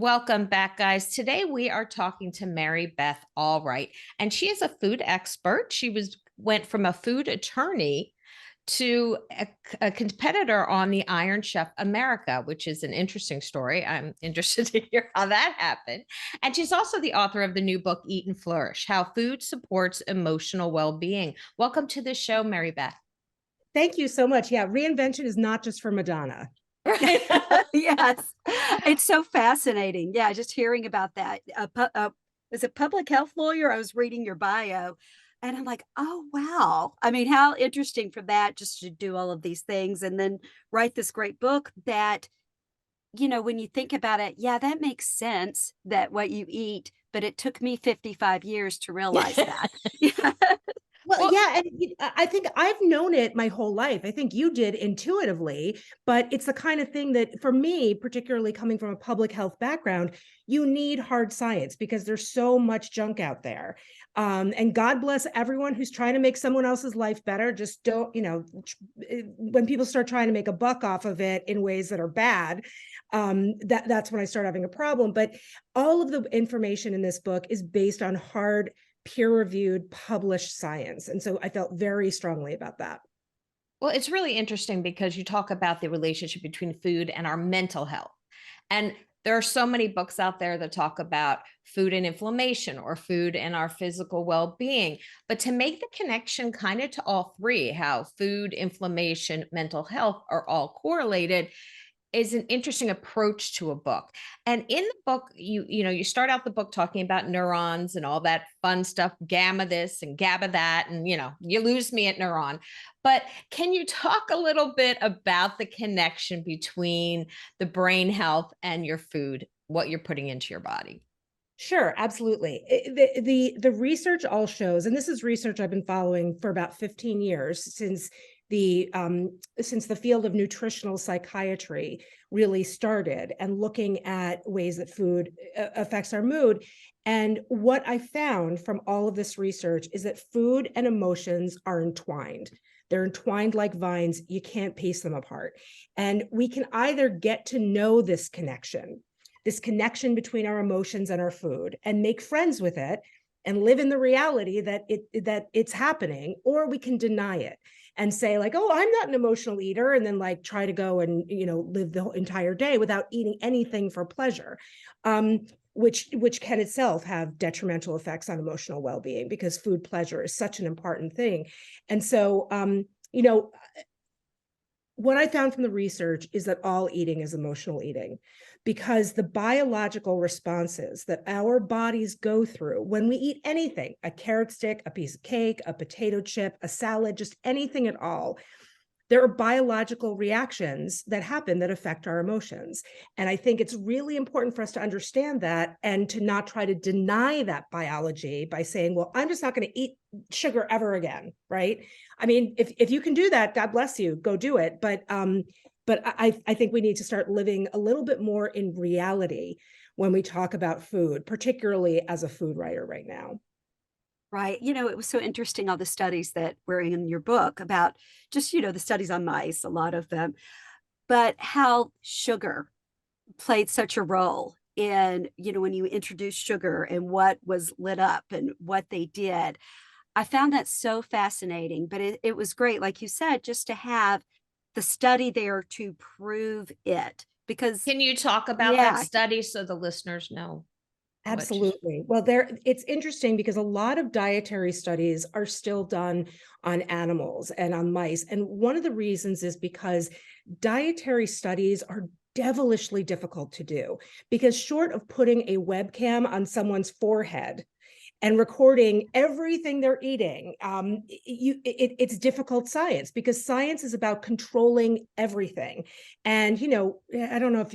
Welcome back, guys. Today we are talking to Mary Beth Albright, and she is a food expert. Went from a food attorney to a competitor on the Iron Chef America, which is an interesting story. I'm interested to hear how that happened. And she's also the author of the new book, Eat and Flourish: How Food Supports Emotional Well-Being. Welcome to the show, Mary Beth. Thank you so much. Yeah, reinvention is not just for Madonna. Right. Yes, it's so fascinating. Yeah, just hearing about that. As a public health lawyer, I was reading your bio and I'm like, oh, wow. I mean, how interesting for that just to do all of these things and then write this great book that, when you think about it, yeah, that makes sense that what you eat, but it took me 55 years to realize that. Well, yeah, and I think I've known it my whole life. I think you did intuitively, but it's the kind of thing that for me, particularly coming from a public health background, you need hard science because there's so much junk out there. And God bless everyone who's trying to make someone else's life better. Just don't, when people start trying to make a buck off of it in ways that are bad, that's when I start having a problem. But all of the information in this book is based on hard, peer-reviewed, published science. And so I felt very strongly about that. Well, it's really interesting because you talk about the relationship between food and our mental health. And there are so many books out there that talk about food and inflammation or food and our physical well-being. But to make the connection kind of to all three, how food, inflammation, mental health are all correlated, is an interesting approach to a book. And in the book, you start out the book talking about neurons and all that fun stuff, gamma this and GABA that, and you lose me at neuron. But can you talk a little bit about the connection between the brain health and your food, what you're putting into your body? Sure, absolutely. The research all shows, and this is research I've been following for about 15 years since the field of nutritional psychiatry really started and looking at ways that food affects our mood. And what I found from all of this research is that food and emotions are entwined. They're entwined like vines. You can't piece them apart. And we can either get to know this connection between our emotions and our food and make friends with it and live in the reality that it's happening, or we can deny it and say like, oh, I'm not an emotional eater, and then like try to go and live the entire day without eating anything for pleasure, which can itself have detrimental effects on emotional well-being because food pleasure is such an important thing. And so what I found from the research is that all eating is emotional eating, because the biological responses that our bodies go through when we eat anything, a carrot stick, a piece of cake, a potato chip, a salad, just anything at all, there are biological reactions that happen that affect our emotions. And I think it's really important for us to understand that and to not try to deny that biology by saying, well, I'm just not going to eat sugar ever again, right? I mean, if you can do that, God bless you, go do it. But I think we need to start living a little bit more in reality when we talk about food, particularly as a food writer right now. Right. It was so interesting, all the studies that were in your book about just, the studies on mice, a lot of them, but how sugar played such a role in, when you introduced sugar and what was lit up and what they did. I found that so fascinating, but it was great, like you said, just to have the study there to prove it. Because Can you talk about that study so the listeners know? Absolutely. Well, it's interesting because a lot of dietary studies are still done on animals and on mice. And one of the reasons is because dietary studies are devilishly difficult to do, because short of putting a webcam on someone's forehead and recording everything they're eating, it's difficult science, because science is about controlling everything. And, I don't know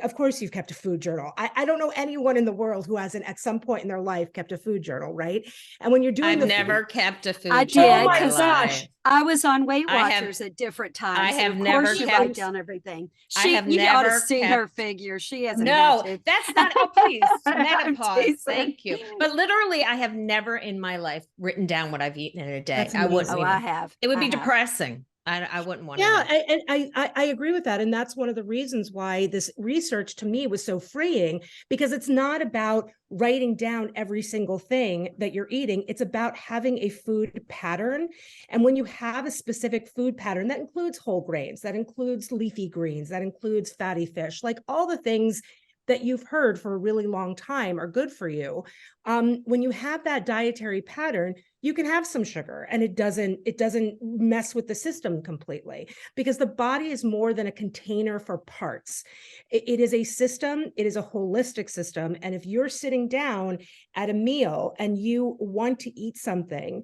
of course you've kept a food journal. I don't know anyone in the world who hasn't at some point in their life kept a food journal, right? And when you're doing I've never kept a food I journal. did, because I was on Weight Watchers at different times. I have never kept, write down everything. You ought to see her figure. She hasn't. No, that's not. Oh, please, menopause. Thank you. But literally, I have never in my life written down what I've eaten in a day. I wouldn't. Oh, I have. It would be depressing. I wouldn't want to Yeah, know. I agree with that. And that's one of the reasons why this research to me was so freeing, because it's not about writing down every single thing that you're eating. It's about having a food pattern. And when you have a specific food pattern, that includes whole grains, that includes leafy greens, that includes fatty fish, like all the things that you've heard for a really long time are good for you. When you have that dietary pattern, you can have some sugar and it doesn't mess with the system completely, because the body is more than a container for parts. It is a system, it is a holistic system. And if you're sitting down at a meal and you want to eat something,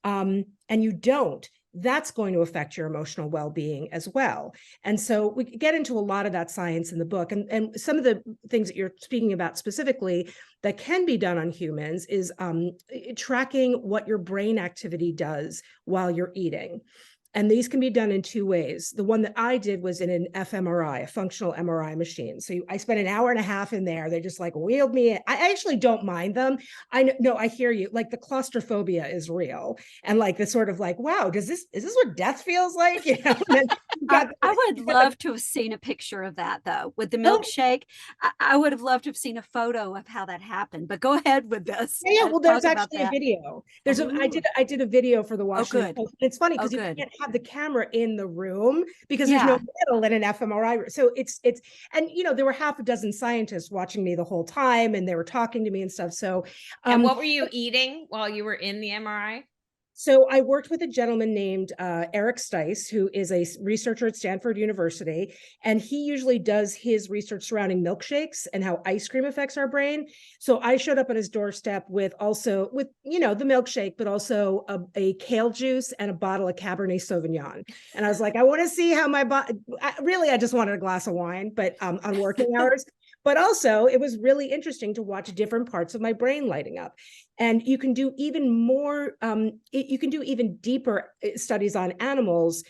and you don't, that's going to affect your emotional well-being as well. And so we get into a lot of that science in the book. And some of the things that you're speaking about specifically that can be done on humans is tracking what your brain activity does while you're eating. And these can be done in two ways. The one that I did was in an fMRI, a functional MRI machine. So I spent an hour and a half in there. They just like wheeled me in. I actually don't mind them. I know, I hear you. Like the claustrophobia is real. And like the sort of like, wow, is this what death feels like? You know, I would love to have seen a picture of that though, with the oh, milkshake. I would have loved to have seen a photo of how that happened, but go ahead with this. yeah, well, there's Talk about actually a that. video. Oh, I did a video for the oh, Washington good. Post. It's funny Oh, because you good. can't have the camera in the room because there's no Yeah. metal in an fMRI. So it's and you know, there were half a dozen scientists watching me the whole time and they were talking to me and stuff. So And what were you eating while you were in the MRI? So I worked with a gentleman named Eric Stice, who is a researcher at Stanford University, and he usually does his research surrounding milkshakes and how ice cream affects our brain. So I showed up on his doorstep with you know, the milkshake, but also a kale juice and a bottle of Cabernet Sauvignon. And I was like, I want to see how my body. Really, I just wanted a glass of wine, but on working hours. But also, it was really interesting to watch different parts of my brain lighting up. And you can do even more, you can do even deeper studies on animals,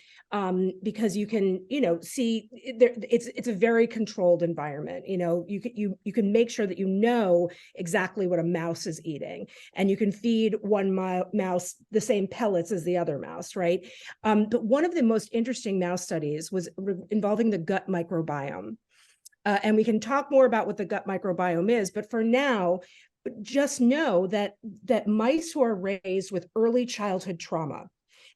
because you can, you know, see there, it's a very controlled environment. You know, you can make sure that you know exactly what a mouse is eating, and you can feed one mouse the same pellets as the other mouse, right? But one of the most interesting mouse studies was involving the gut microbiome. And we can talk more about what the gut microbiome is, but for now, just know that mice who are raised with early childhood trauma,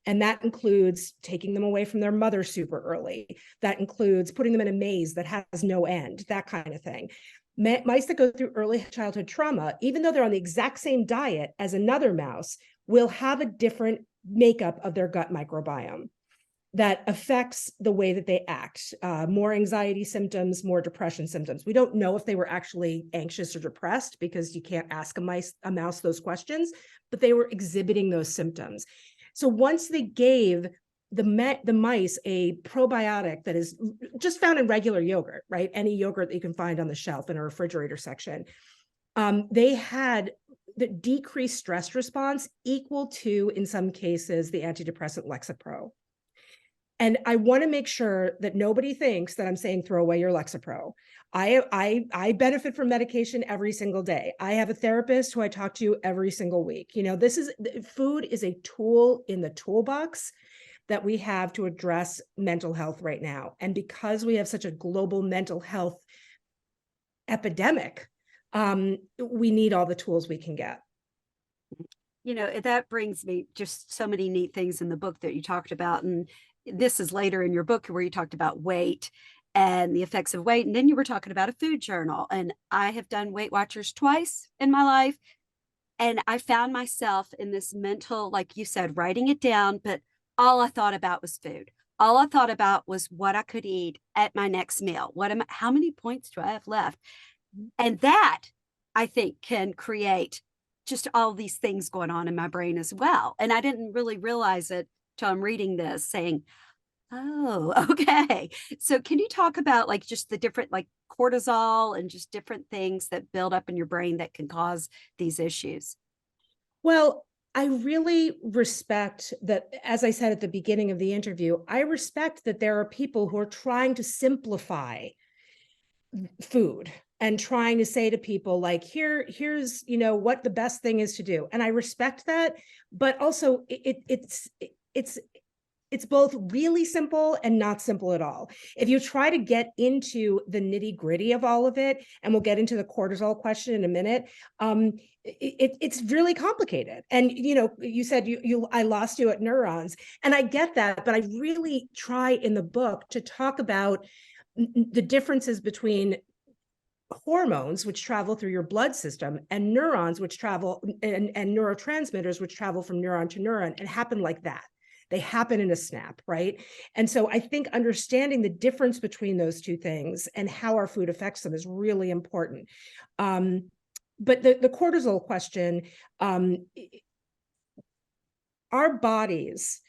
and that includes taking them away from their mother super early, that includes putting them in a maze that has no end, that kind of thing. Mice that go through early childhood trauma, even though they're on the exact same diet as another mouse, will have a different makeup of their gut microbiome that affects the way that they act, more anxiety symptoms, more depression symptoms. We don't know if they were actually anxious or depressed because you can't ask a mouse those questions, but they were exhibiting those symptoms. So once they gave the mice a probiotic that is just found in regular yogurt, right? Any yogurt that you can find on the shelf in a refrigerator section, they had the decreased stress response equal to, in some cases, the antidepressant Lexapro. And I want to make sure that nobody thinks that I'm saying throw away your Lexapro. I benefit from medication every single day. I have a therapist who I talk to every single week. You know, food is a tool in the toolbox that we have to address mental health right now. And because we have such a global mental health epidemic, we need all the tools we can get. You know, that brings me just so many neat things in the book that you talked about. And this is later in your book where you talked about weight and the effects of weight. And then you were talking about a food journal. And I have done Weight Watchers twice in my life. And I found myself in this mental, like you said, writing it down, but all I thought about was food. All I thought about was what I could eat at my next meal. How many points do I have left? And that I think can create just all these things going on in my brain as well. And I didn't really realize it till I'm reading this saying, oh, okay. So can you talk about like just the different like cortisol and just different things that build up in your brain that can cause these issues? Well, I really respect that, as I said at the beginning of the interview, I respect that there are people who are trying to simplify food and trying to say to people like, here's, you know, what the best thing is to do. And I respect that, but also it's it's both really simple and not simple at all. If you try to get into the nitty gritty of all of it, and we'll get into the cortisol question in a minute, it's really complicated. And, you know, you said I lost you at neurons, and I get that, but I really try in the book to talk about the differences between hormones, which travel through your blood system, and neurons, which travel, and neurotransmitters, which travel from neuron to neuron, and happen like that. They happen in a snap, right? And so I think understanding the difference between those two things and how our food affects them is really important. But the cortisol question, our bodies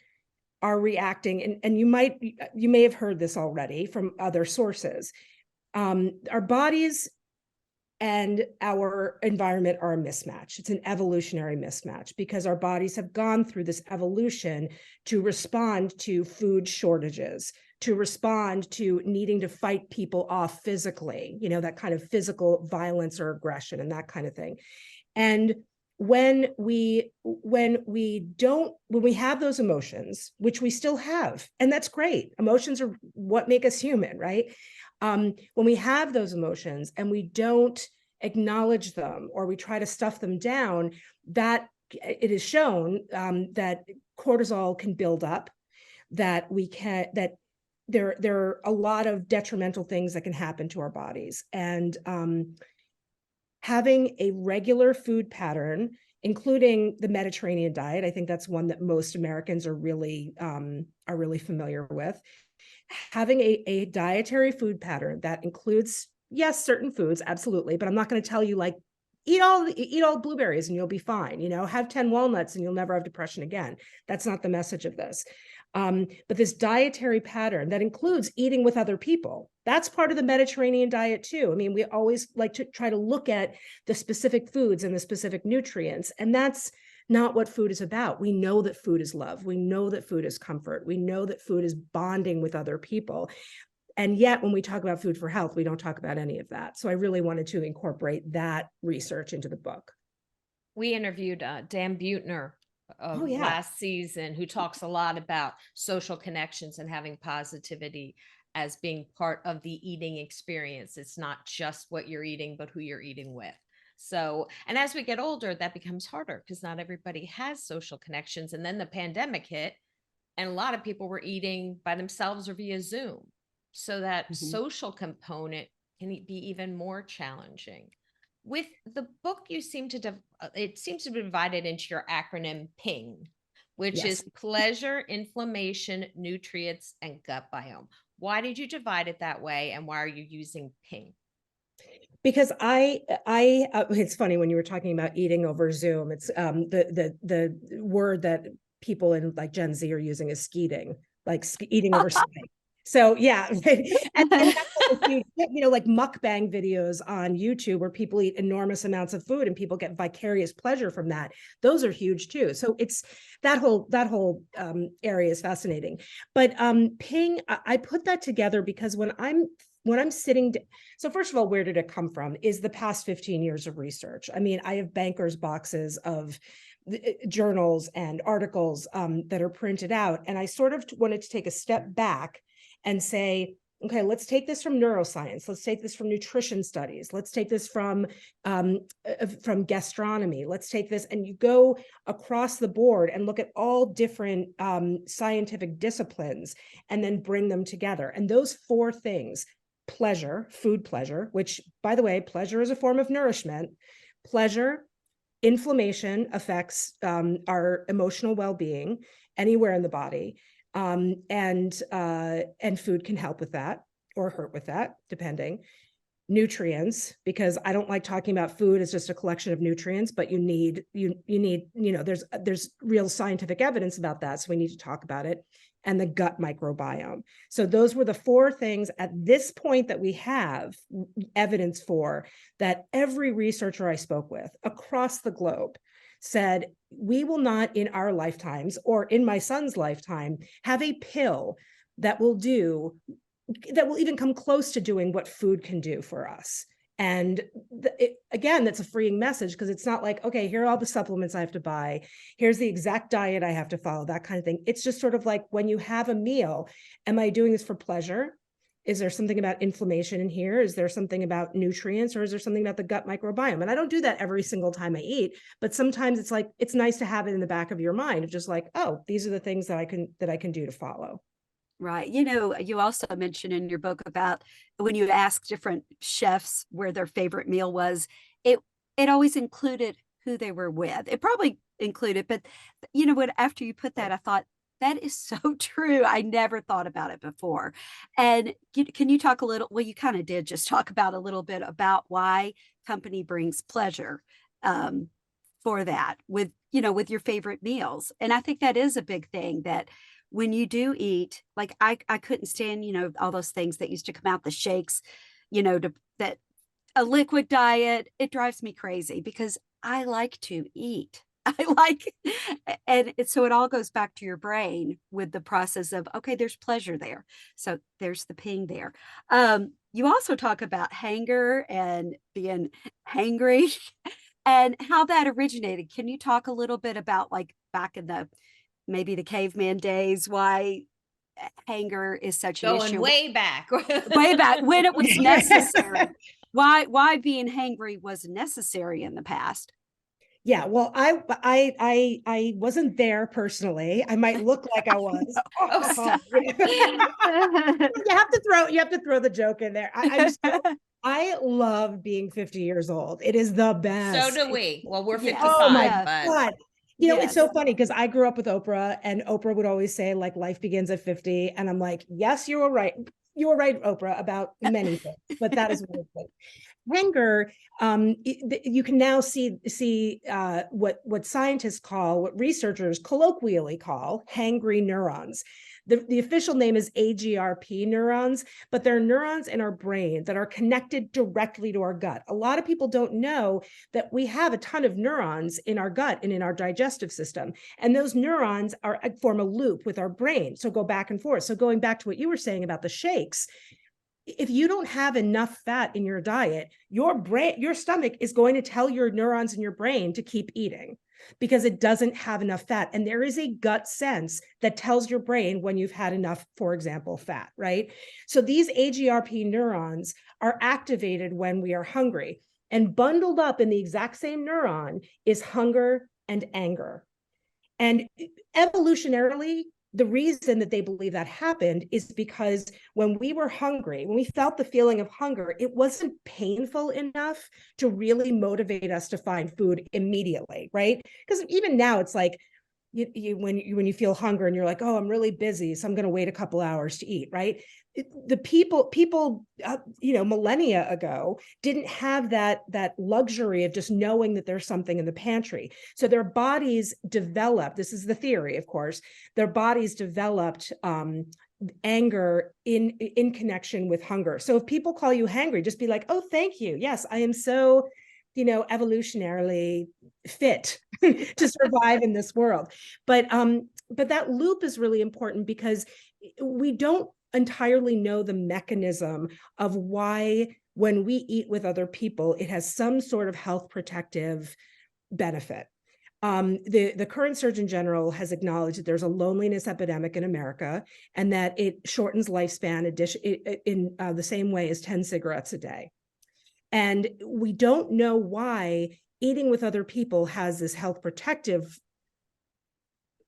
are reacting, and you may have heard this already from other sources. Our bodies and our environment are a mismatch. It's an evolutionary mismatch because our bodies have gone through this evolution to respond to food shortages, to respond to needing to fight people off physically, you know, that kind of physical violence or aggression and that kind of thing. And when we have those emotions, which we still have, and that's great. Emotions are what make us human, right? When we have those emotions and we don't acknowledge them, or we try to stuff them down, that it is shown that cortisol can build up, that there are a lot of detrimental things that can happen to our bodies. And having a regular food pattern, including the Mediterranean diet, I think that's one that most Americans are really familiar with. Having a dietary food pattern that includes, yes, certain foods, absolutely, but I'm not going to tell you like eat all blueberries and you'll be fine, you know, have 10 walnuts and you'll never have depression again. That's not the message of this. But this dietary pattern that includes eating with other people, that's part of the Mediterranean diet too. I mean, we always like to try to look at the specific foods and the specific nutrients, and that's not what food is about. We know that food is love. We know that food is comfort. We know that food is bonding with other people. And yet, when we talk about food for health, we don't talk about any of that. So I really wanted to incorporate that research into the book. We interviewed Dan Buettner last season, who talks a lot about social connections and having positivity as being part of the eating experience. It's not just what you're eating, but who you're eating with. So, and as we get older, that becomes harder because not everybody has social connections. And then the pandemic hit, and a lot of people were eating by themselves or via Zoom. So that social component can be even more challenging. With the book, you seem to it seems to be divided into your acronym PING, which is pleasure, inflammation, nutrients, and gut biome. Why did you divide it that way, and why are you using PING? Because it's funny when you were talking about eating over Zoom. It's the word that people in like Gen Z are using is skeeting, like eating over Skype. So yeah, and that's huge, you know, like mukbang videos on YouTube where people eat enormous amounts of food and people get vicarious pleasure from that. Those are huge too. So it's that whole area is fascinating. But PING, I put that together because when I'm sitting, so first of all, where did it come from? Is the past 15 years of research. I mean, I have bankers boxes of journals and articles that are printed out, and I sort of wanted to take a step back and say, okay, let's take this from neuroscience. Let's take this from nutrition studies. Let's take this from gastronomy. Let's take this, and you go across the board and look at all different scientific disciplines and then bring them together. And those four things, pleasure, food pleasure, which by the way, pleasure is a form of nourishment. Pleasure, inflammation affects our emotional well-being anywhere in the body. And food can help with that or hurt with that, depending. Nutrients, because I don't like talking about food as just a collection of nutrients, but you need, you know, there's real scientific evidence about that. So we need to talk about it. And the gut microbiome. So those were the four things at this point that we have evidence for, that every researcher I spoke with across the globe said, we will not in our lifetimes or in my son's lifetime have a pill that will even come close to doing what food can do for us. And again, that's a freeing message, because it's not like, okay, here are all the supplements I have to buy. Here's the exact diet I have to follow, that kind of thing. It's just sort of like, when you have a meal, am I doing this for pleasure? Is there something about inflammation in here? Is there something about nutrients, or is there something about the gut microbiome? And I don't do that every single time I eat, but sometimes it's like, it's nice to have it in the back of your mind of just like, oh, these are the things that I can do to follow. Right. You know, you also mentioned in your book about when you ask different chefs where their favorite meal was, it always included who they were with. It probably included, but you know what, after you put that, I thought that is so true. I never thought about it before. And can you talk a little, well, you kind of did just talk about a little bit about why company brings pleasure for that with, you know, with your favorite meals. And I think that is a big thing, that when you do eat, like I couldn't stand, you know, all those things that used to come out, the shakes, you know, that a liquid diet, it drives me crazy because I like to eat. I like, and so it all goes back to your brain with the process of, okay, there's pleasure there. So there's the ping there. You also talk about hunger and being hangry and how that originated. Can you talk a little bit about, like, back in the maybe the caveman days, why anger is such an Going issue? way back. Way back when it was necessary. Why being hangry was necessary in the past. Yeah, well, I wasn't there personally. I might look like I was. Oh, stop. You have to throw the joke in there. I love being 50 years old. It is the best. So do we. Well, we're Yes. 55, Oh my but God. You know, it's so Yes. funny because I grew up with Oprah, and Oprah would always say, like, life begins at 50. And I'm like, yes, you were right. You were right, Oprah, about many things, but that is one of them. Hanger, you can now see what scientists call, what researchers colloquially call, hangry neurons. The official name is AGRP neurons, but they're neurons in our brain that are connected directly to our gut. A lot of people don't know that we have a ton of neurons in our gut and in our digestive system, and those neurons form a loop with our brain. So go back and forth. So going back to what you were saying about the shakes, if you don't have enough fat in your diet, your stomach is going to tell your neurons in your brain to keep eating because it doesn't have enough fat. And there is a gut sense that tells your brain when you've had enough, for example, fat, right? So these AGRP neurons are activated when we are hungry, and bundled up in the exact same neuron is hunger and anger. And evolutionarily, the reason that they believe that happened is because when we were hungry, when we felt the feeling of hunger, it wasn't painful enough to really motivate us to find food immediately, right? Because even now, it's like, when you feel hunger and you're like, oh, I'm really busy, so I'm going to wait a couple hours to eat, right? The people millennia ago didn't have that luxury of just knowing that there's something in the pantry. So their bodies developed, this is the theory, of course, their bodies developed anger in connection with hunger. So if people call you hangry, just be like, oh, thank you. Yes, I am so evolutionarily fit to survive in this world. But that loop is really important because we don't entirely know the mechanism of why, when we eat with other people, it has some sort of health protective benefit. The current Surgeon General has acknowledged that there's a loneliness epidemic in America, and that it shortens lifespan in the same way as 10 cigarettes a day. And we don't know why eating with other people has this health protective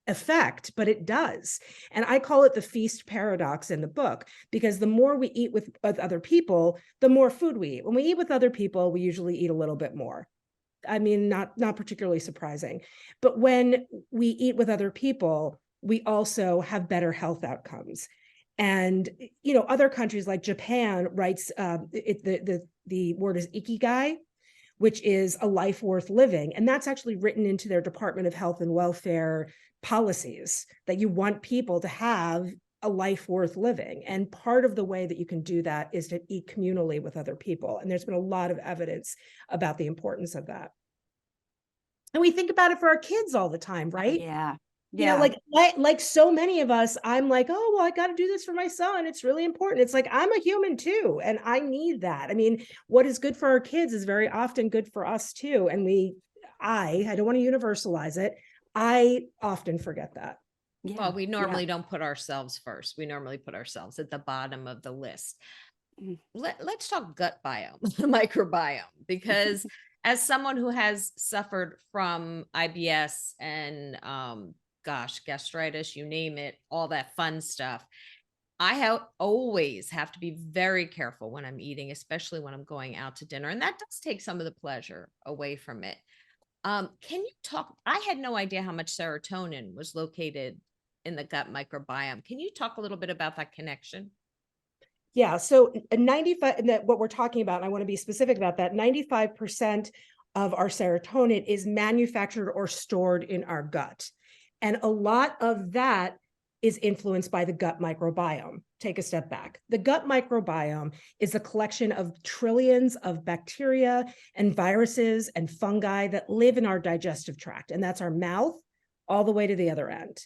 effect, but it does. And I call it the feast paradox in the book, because the more we eat with other people, the more food we eat. When we eat with other people, we usually eat a little bit more. I mean, not particularly surprising. But when we eat with other people, we also have better health outcomes. And other countries like Japan writes the word is ikigai, which is a life worth living, and that's actually written into their Department of Health and Welfare policies, that you want people to have a life worth living. And part of the way that you can do that is to eat communally with other people. And there's been a lot of evidence about the importance of that. And we think about it for our kids all the time, right? Yeah. Yeah. Like so many of us, I'm like, oh, well, I got to do this for my son. It's really important. It's like, I'm a human too, and I need that. I mean, what is good for our kids is very often good for us too. And I don't want to universalize it. I often forget that. Yeah. Well, we Yeah. normally don't put ourselves first. We normally put ourselves at the bottom of the list. Mm. Let's talk gut biome, microbiome, because as someone who has suffered from IBS and gastritis, you name it, all that fun stuff, always have to be very careful when I'm eating, especially when I'm going out to dinner. And that does take some of the pleasure away from it. Can you talk? I had no idea how much serotonin was located in the gut microbiome. Can you talk a little bit about that connection? Yeah, so 95, that what we're talking about, and I want to be specific about that, 95% of our serotonin is manufactured or stored in our gut. And a lot of that is influenced by the gut microbiome. Take a step back. The gut microbiome is a collection of trillions of bacteria and viruses and fungi that live in our digestive tract. And that's our mouth all the way to the other end.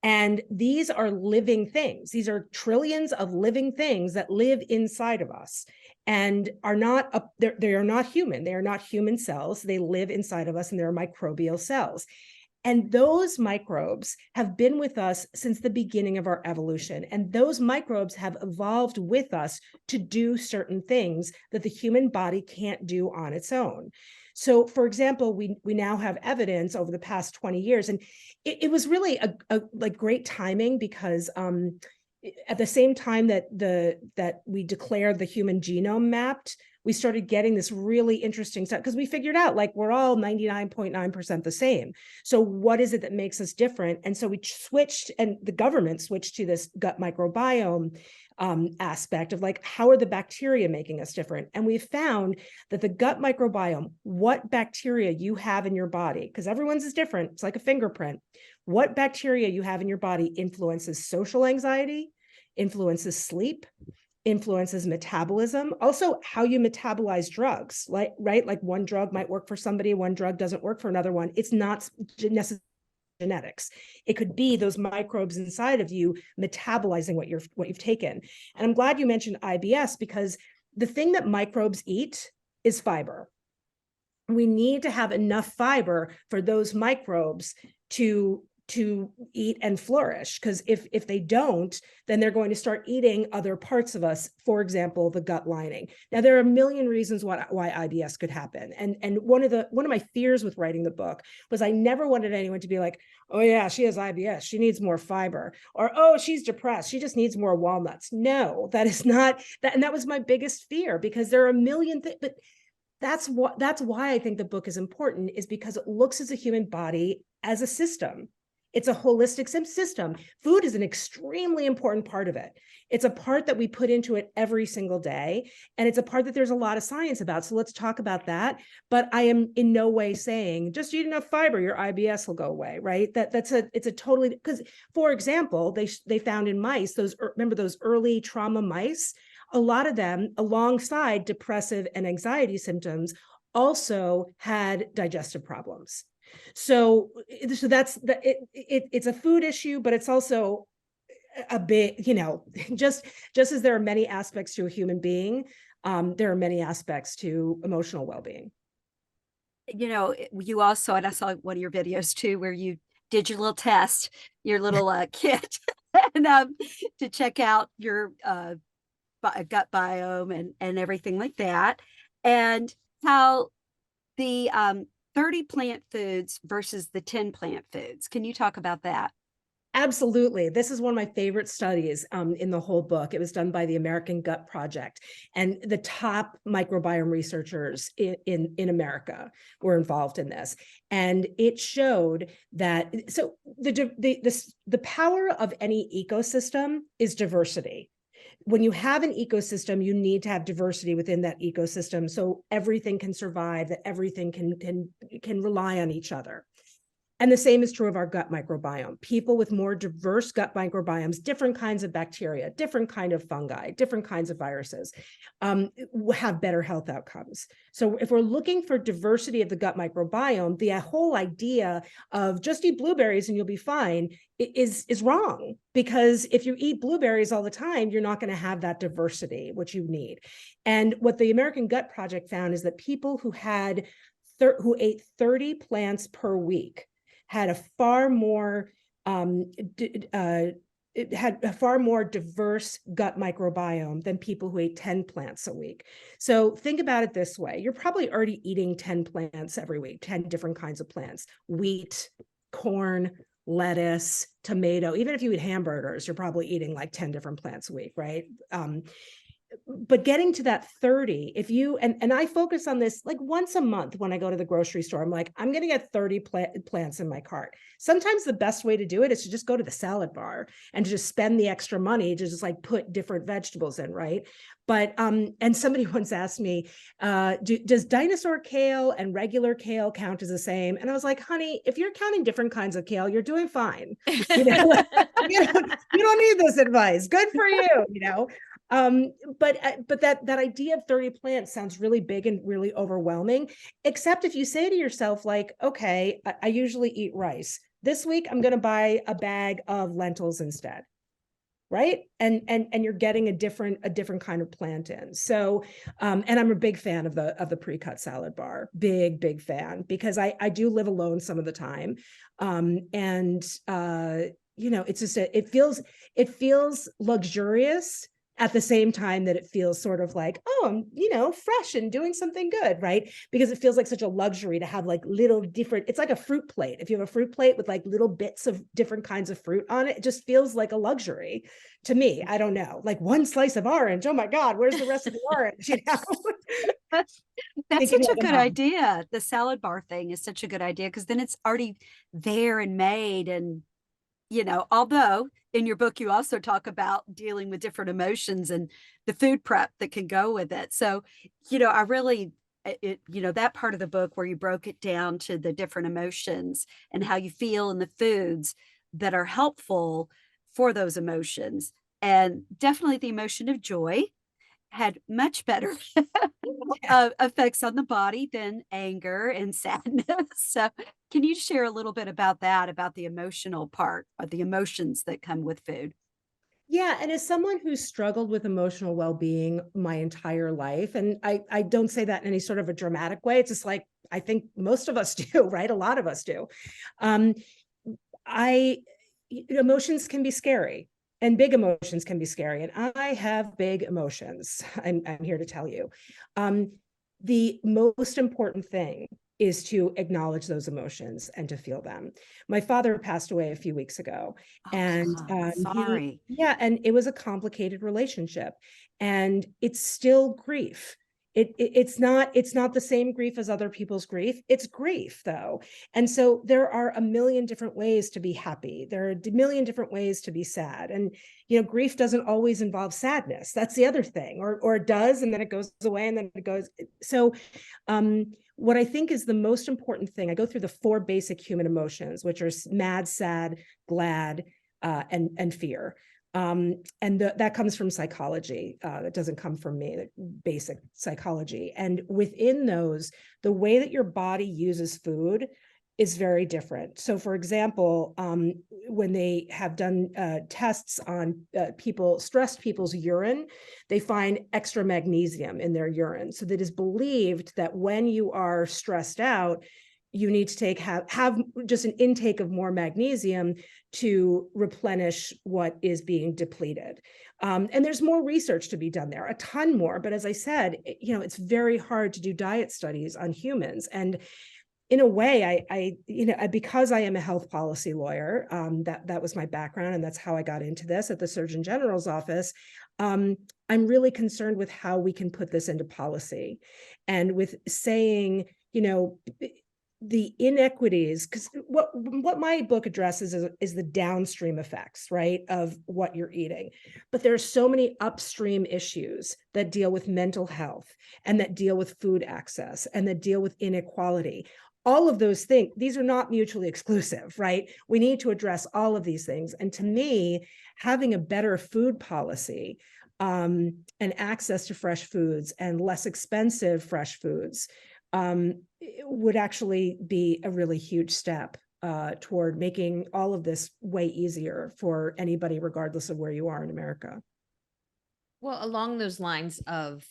And these are living things. These are trillions of living things that live inside of us and are not, they are not human. They are not human cells. They live inside of us and they're microbial cells. And those microbes have been with us since the beginning of our evolution. And those microbes have evolved with us to do certain things that the human body can't do on its own. So, for example, we now have evidence over the past 20 years, and it was really a like great timing because at the same time that we declared the human genome mapped, we started getting this really interesting stuff because we figured out like we're all 99.9% the same. So what is it that makes us different? And so we switched, and the government switched to this gut microbiome aspect of like, how are the bacteria making us different? And we found that the gut microbiome, what bacteria you have in your body, because everyone's is different, it's like a fingerprint, what bacteria you have in your body influences social anxiety, influences sleep, influences metabolism, also how you metabolize drugs, like, right? Like one drug might work for somebody, one drug doesn't work for another one. It's not necessarily genetics. It could be those microbes inside of you metabolizing what you've taken. And I'm glad you mentioned IBS because the thing that microbes eat is fiber. We need to have enough fiber for those microbes to eat and flourish, because if they don't, then they're going to start eating other parts of us, for example, the gut lining. Now, there are a million reasons why IBS could happen. And one of my fears with writing the book was I never wanted anyone to be like, oh yeah, she has IBS, she needs more fiber, or oh, she's depressed, she just needs more walnuts. No, that is not that. And that was my biggest fear, because there are a million things, but that's why I think the book is important, is because it looks at the human body as a system. It's a holistic system. Food is an extremely important part of it. It's a part that we put into it every single day. And it's a part that there's a lot of science about. So let's talk about that. But I am in no way saying just eat enough fiber, your IBS will go away, right? It's a totally, because for example, they found in mice, remember those early trauma mice, a lot of them alongside depressive and anxiety symptoms also had digestive problems. So that's it's a food issue, but it's also a bit, just as there are many aspects to a human being, there are many aspects to emotional well-being. You also, and I saw one of your videos too, where you did your little test, your little kit, and to check out your gut biome and everything like that, and how the 30 plant foods versus the 10 plant foods. Can you talk about that? Absolutely. This is one of my favorite studies in the whole book. It was done by the American Gut Project, and the top microbiome researchers in America were involved in this. And it showed that, so the power of any ecosystem is diversity. When you have an ecosystem, you need to have diversity within that ecosystem so everything can survive, that everything can rely on each other. And the same is true of our gut microbiome. People with more diverse gut microbiomes, different kinds of bacteria, different kind of fungi, different kinds of viruses, have better health outcomes. So if we're looking for diversity of the gut microbiome, the whole idea of just eat blueberries and you'll be fine is wrong, because if you eat blueberries all the time, you're not going to have that diversity, which you need. And what the American Gut Project found is that people who ate 30 plants per week had a far more it had a far more diverse gut microbiome than people who ate 10 plants a week. So think about it this way. You're probably already eating 10 plants every week, 10 different kinds of plants: wheat, corn, lettuce, tomato. Even if you eat hamburgers, you're probably eating like 10 different plants a week, right? But getting to that 30, if you, and I focus on this like once a month when I go to the grocery store, I'm like, I'm going to get 30 plants in my cart. Sometimes the best way to do it is to just go to the salad bar and to just spend the extra money to just like put different vegetables in, right? But, and somebody once asked me, does dinosaur kale and regular kale count as the same? And I was like, honey, if you're counting different kinds of kale, you're doing fine. You know, you don't need this advice. Good for you, you know? But that idea of 30 plants sounds really big and really overwhelming, except if you say to yourself, like, okay, I usually eat rice. This week, I'm going to buy a bag of lentils instead. Right. And you're getting a different kind of plant in. So, and I'm a big fan of the pre-cut salad bar, big fan, because I do live alone some of the time. You know, it's just, it feels luxurious at the same time that it feels sort of like, oh, I'm, you know, fresh and doing something good, right? Because it feels like such a luxury to have like little different, it's like a fruit plate. If you have a fruit plate with like little bits of different kinds of fruit on it, it just feels like a luxury to me. I don't know, like one slice of orange. Oh my God, where's the rest of the orange? You know? That's such a good idea. The salad bar thing is such a good idea, because then it's already there and made. And you know, although in your book, you also talk about dealing with different emotions and the food prep that can go with it. So, you know, I really, you know, that part of the book where you broke it down to the different emotions and how you feel in the foods that are helpful for those emotions. And definitely the emotion of joy had much better effects on the body than anger and sadness. So can you share a little bit about that, about the emotional part or the emotions that come with food? Yeah, and as someone who's struggled with emotional well-being my entire life, and I don't say that in any sort of a dramatic way, it's just like I think most of us do, right? A lot of us do. Emotions can be scary. And big emotions can be scary. And I have big emotions. I'm here to tell you. The most important thing is to acknowledge those emotions and to feel them. My father passed away a few weeks ago. Oh, And sorry. and it was a complicated relationship. And it's still grief. It's not the same grief as other people's grief. It's grief, though. And so there are a million different ways to be happy. There are a million different ways to be sad. And, you know, grief doesn't always involve sadness. That's the other thing, or it does, and then it goes away and then it goes. So what I think is the most important thing, I go through the 4 basic human emotions, which are mad, sad, glad, and fear. That comes from psychology. That doesn't come from me, basic psychology. And within those, the way that your body uses food is very different. So for example, when they have done tests on stressed people's urine, they find extra magnesium in their urine. So that is believed that when you are stressed out, you need to have just an intake of more magnesium to replenish what is being depleted. And there's more research to be done there, a ton more. But as I said, you know, it's very hard to do diet studies on humans. And in a way, because I am a health policy lawyer, that was my background, and that's how I got into this at the Surgeon General's office. I'm really concerned with how we can put this into policy, and with saying, you know, the inequities, because what my book addresses is the downstream effects, right, of what you're eating. But there are so many upstream issues that deal with mental health and that deal with food access and that deal with inequality. all of those things, these are not mutually exclusive, right? We need to address all of these things. And to me, having a better food policy and access to fresh foods and less expensive fresh foods would actually be a really huge step toward making all of this way easier for anybody, regardless of where you are in America. Well, along those lines of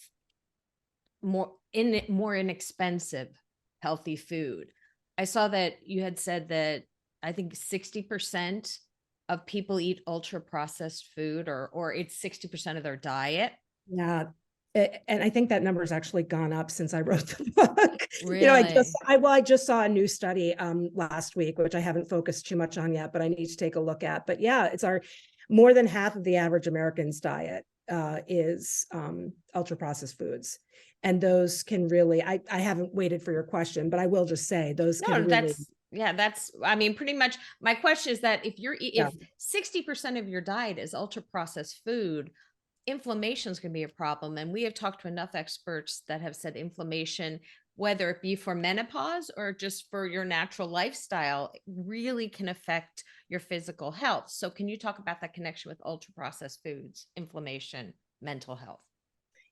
more inexpensive healthy food, I saw that you had said that I think 60% of people eat ultra processed food, or it's 60% of their diet. Yeah. And I think that number has actually gone up since I wrote the book. Really? You know, I just saw a new study last week, which I haven't focused too much on yet, but I need to take a look at. But yeah, it's more than half of the average American's diet is ultra processed foods. And those can really, I haven't waited for your question, but I will just say those can really. I mean, pretty much my question is that if 60% of your diet is ultra processed food, inflammation is going to be a problem. And we have talked to enough experts that have said inflammation, whether it be for menopause or just for your natural lifestyle, really can affect your physical health. So can you talk about that connection with ultra processed foods, inflammation, mental health?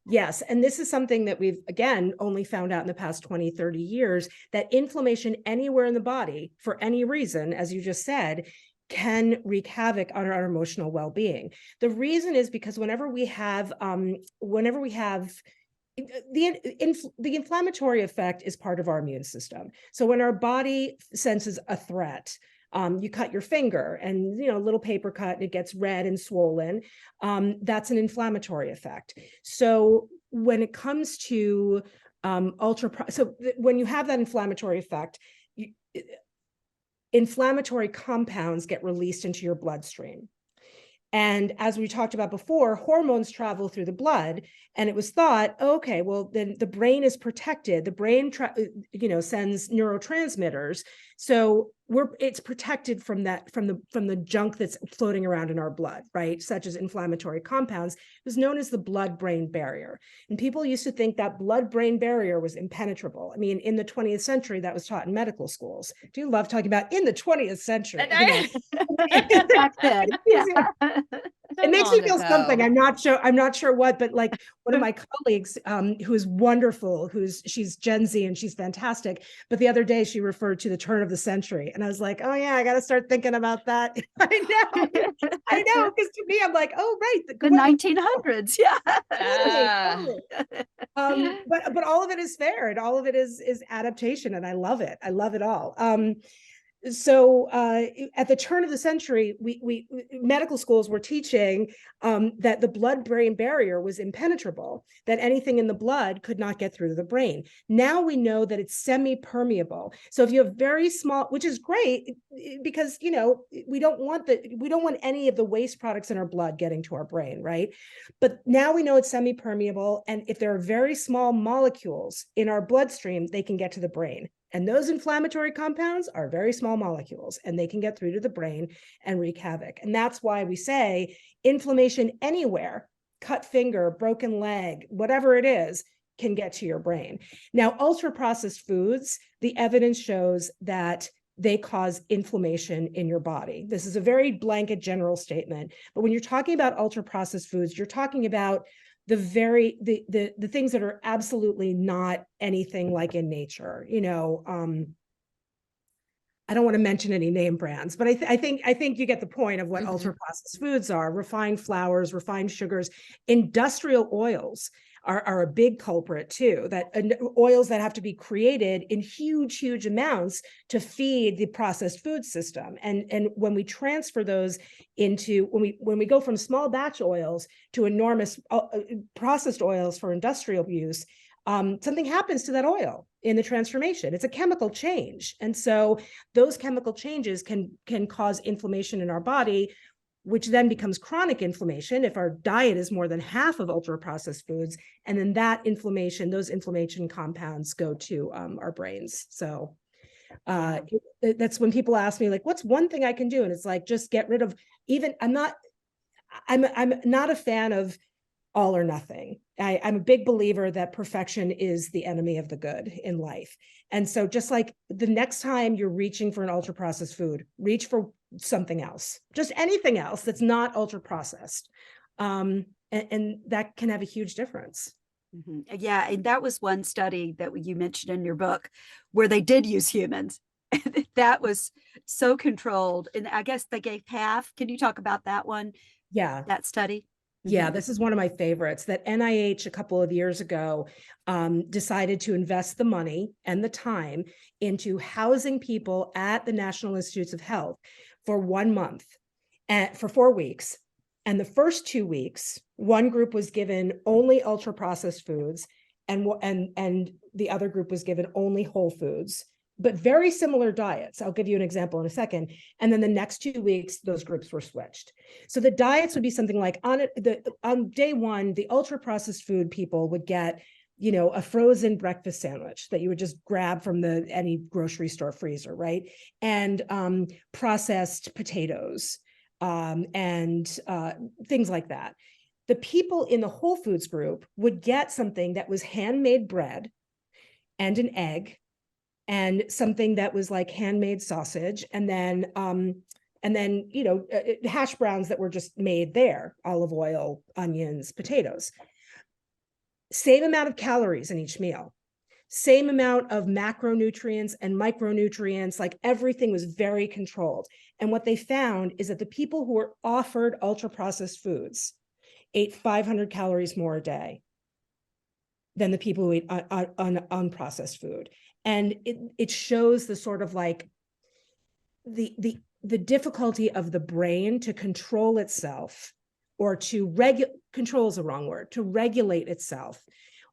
Yes. And this is something that we've, again, only found out in the past 20, 30 years, that inflammation anywhere in the body for any reason, as you just said, can wreak havoc on our emotional well-being. The reason is because whenever we have the inflammatory effect is part of our immune system. So when our body senses a threat, you cut your finger and, a little paper cut and it gets red and swollen. That's an inflammatory effect. So when it comes to when you have that inflammatory effect, inflammatory compounds get released into your bloodstream. And as we talked about before, hormones travel through the blood, and it was thought, okay, well, then the brain is protected. The brain, sends neurotransmitters. So it's protected from the junk that's floating around in our blood, right? Such as inflammatory compounds. It was known as the blood-brain barrier. And people used to think that blood-brain barrier was impenetrable. I mean, in the 20th century, that was taught in medical schools. Do you love talking about in the 20th century? Back then. Yeah. It makes me feel something. I'm not sure what, but like one of my colleagues who is wonderful, she's Gen Z and she's fantastic. But the other day she referred to the turn of the century. And I was like, oh yeah, I got to start thinking about that. I know. Because to me, I'm like, oh, right. The 1900s. Yeah. But all of it is fair and all of it is adaptation. And I love it. I love it all. So at the turn of the century, we medical schools were teaching that the blood-brain barrier was impenetrable, that anything in the blood could not get through to the brain. Now we know that it's semi-permeable. So if you have very small, which is great because we don't want any of the waste products in our blood getting to our brain, right? But now we know it's semi-permeable, and if there are very small molecules in our bloodstream, they can get to the brain. And those inflammatory compounds are very small molecules, and they can get through to the brain and wreak havoc. And that's why we say inflammation anywhere, cut finger, broken leg, whatever it is, can get to your brain. Now, ultra-processed foods, the evidence shows that they cause inflammation in your body. This is a very blanket general statement. But when you're talking about ultra-processed foods, you're talking about the things that are absolutely not anything like in nature. I don't want to mention any name brands, but I think you get the point of what ultra processed foods are. Refined flours, refined sugars, industrial oils are a big culprit too, that oils that have to be created in huge amounts to feed the processed food system. And when we transfer those into, when we go from small batch oils to enormous processed oils for industrial use, something happens to that oil in the transformation. It's a chemical change. And so those chemical changes can cause inflammation in our body, which then becomes chronic inflammation if our diet is more than half of ultra processed foods. And then those inflammation compounds go to our brains. So that's when people ask me, like, what's one thing I can do? And it's like, just get rid of I'm not a fan of all or nothing. I'm a big believer that perfection is the enemy of the good in life. And so just like the next time you're reaching for an ultra processed food, reach for something else, just anything else that's not ultra processed. And that can have a huge difference. Yeah, and that was one study that you mentioned in your book where they did use humans. That was so controlled. And I guess they gave half. Can you talk about that one? Yeah. That study? Yeah, this is one of my favorites that NIH a couple of years ago decided to invest the money and the time into housing people at the National Institutes of Health for 1 month and for 4 weeks. And the first 2 weeks, one group was given only ultra processed foods and the other group was given only whole foods, but very similar diets. I'll give you an example in a second. And then the next 2 weeks, those groups were switched. So the diets would be something like on day one, the ultra processed food people would get, a frozen breakfast sandwich that you would just grab from any grocery store freezer, right? And processed potatoes and things like that. The people in the whole foods group would get something that was handmade bread and an egg and something that was like handmade sausage, and then hash browns that were just made there, olive oil, onions, potatoes. Same amount of calories in each meal, same amount of macronutrients and micronutrients, like everything was very controlled. And what they found is that the people who were offered ultra processed foods ate 500 calories more a day than the people who ate unprocessed food. And it shows the sort of like the difficulty of the brain to control itself, or to control is the wrong word, to regulate itself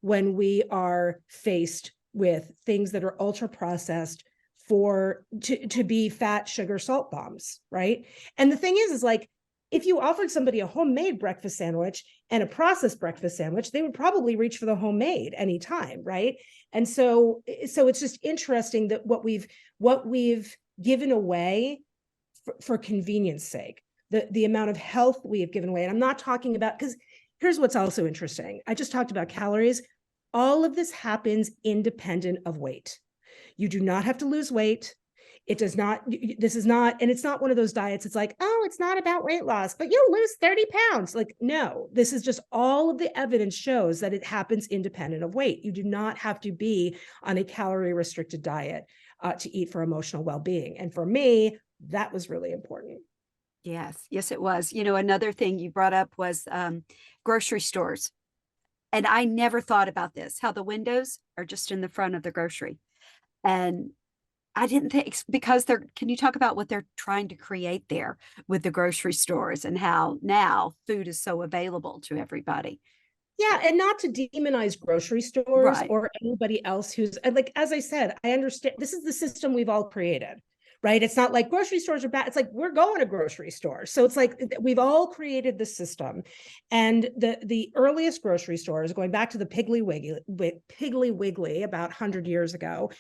when we are faced with things that are ultra processed to be fat, sugar, salt bombs, right? And the thing is like, if you offered somebody a homemade breakfast sandwich and a processed breakfast sandwich, they would probably reach for the homemade anytime, right? And so it's just interesting that what we've given away for convenience sake, the amount of health we have given away. And I'm not talking about, because here's what's also interesting. I just talked about calories. All of this happens independent of weight. You do not have to lose weight. It does not, this is not, and it's not one of those diets. It's like, oh, it's not about weight loss, but you'll lose 30 pounds. Like, no, this is just all of the evidence shows that it happens independent of weight. You do not have to be on a calorie restricted diet to eat for emotional well-being. And for me, that was really important. Yes, it was. Another thing you brought up was grocery stores. And I never thought about this, how the windows are just in the front of the grocery. And I didn't think, because can you talk about what they're trying to create there with the grocery stores and how now food is so available to everybody? Yeah, and not to demonize grocery stores or anybody else who's like, as I said, I understand this is the system we've all created, right? It's not like grocery stores are bad. It's like we're going to grocery stores. So it's like we've all created the system. And the earliest grocery stores, going back to the Piggly Wiggly about 100 years ago,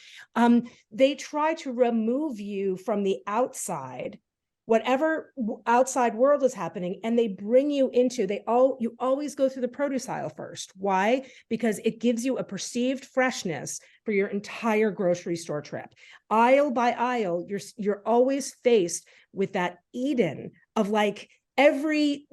they try to remove you from the outside, whatever outside world is happening, and they bring you into, you always go through the produce aisle first. Why? Because it gives you a perceived freshness for your entire grocery store trip. Aisle by aisle, you're always faced with that Eden of like every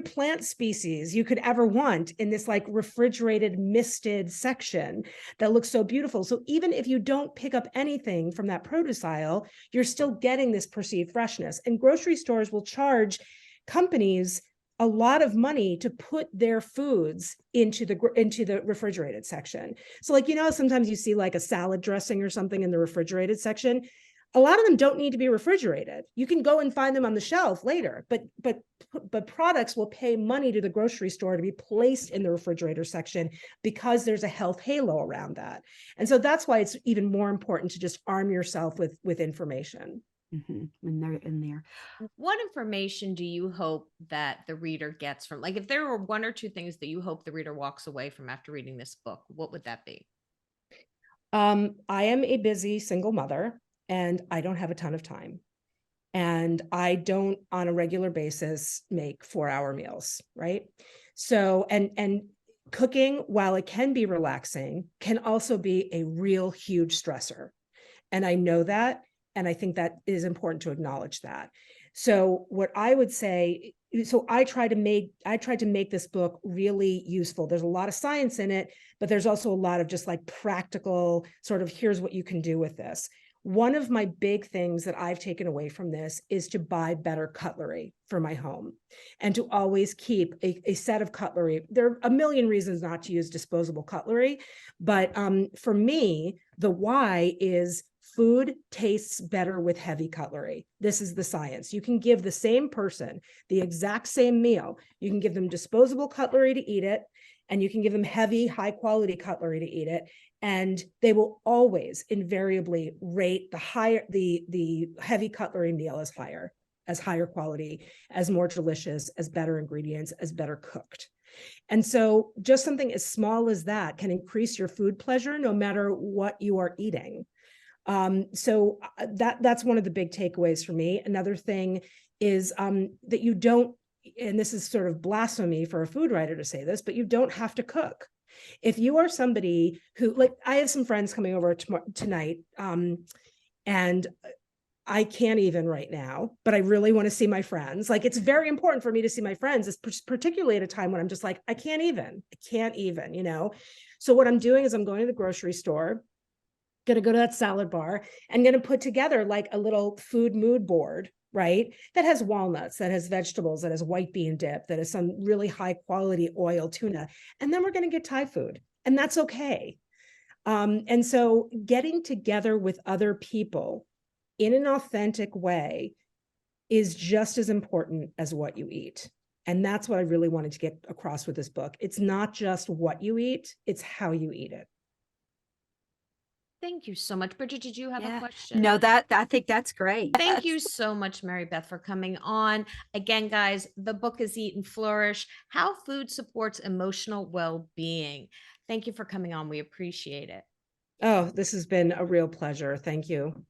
plant species you could ever want in this like refrigerated, misted section that looks so beautiful. So even if you don't pick up anything from that produce aisle, you're still getting this perceived freshness. And grocery stores will charge companies a lot of money to put their foods into the refrigerated section. So like, sometimes you see like a salad dressing or something in the refrigerated section. A lot of them don't need to be refrigerated. You can go and find them on the shelf later, but products will pay money to the grocery store to be placed in the refrigerator section because there's a health halo around that. And so that's why it's even more important to just arm yourself with information. When they're in there. What information do you hope that the reader gets from, like, if there were one or two things that you hope the reader walks away from after reading this book, what would that be? I am a busy single mother, and I don't have a ton of time. And I don't on a regular basis make 4-hour meals, right? So, and cooking, while it can be relaxing, can also be a real huge stressor. And I know that, and I think that is important to acknowledge that. So what I would say, so I tried to make this book really useful. There's a lot of science in it, but there's also a lot of just like practical sort of, here's what you can do with this. One of my big things that I've taken away from this is to buy better cutlery for my home and to always keep a set of cutlery. There are a million reasons not to use disposable cutlery, but for me, the why is food tastes better with heavy cutlery. This is the science. You can give the same person the exact same meal. You can give them disposable cutlery to eat it, and you can give them heavy, high quality cutlery to eat it. And they will always invariably rate the heavy cutlery meal as higher quality, as more delicious, as better ingredients, as better cooked. And so just something as small as that can increase your food pleasure no matter what you are eating. So that's one of the big takeaways for me. Another thing is that you don't, and this is sort of blasphemy for a food writer to say this, but you don't have to cook. If you are somebody who, like, I have some friends coming over tonight, and I can't even right now, but I really want to see my friends. Like, it's very important for me to see my friends, particularly at a time when I'm just like, I can't even, you know? So what I'm doing is I'm going to the grocery store, going to go to that salad bar, and going to put together like a little food mood board, right? That has walnuts, that has vegetables, that has white bean dip, that has some really high quality oil tuna. And then we're going to get Thai food, and that's okay. And so getting together with other people in an authentic way is just as important as what you eat. And that's what I really wanted to get across with this book. It's not just what you eat, it's how you eat it. Thank you so much. Bridget, did you have a question? No, that I think that's great. Thank you so much, Mary Beth, for coming on. Again, guys, the book is Eat and Flourish: How Food Supports Emotional Well-Being. Thank you for coming on. We appreciate it. Oh, this has been a real pleasure. Thank you.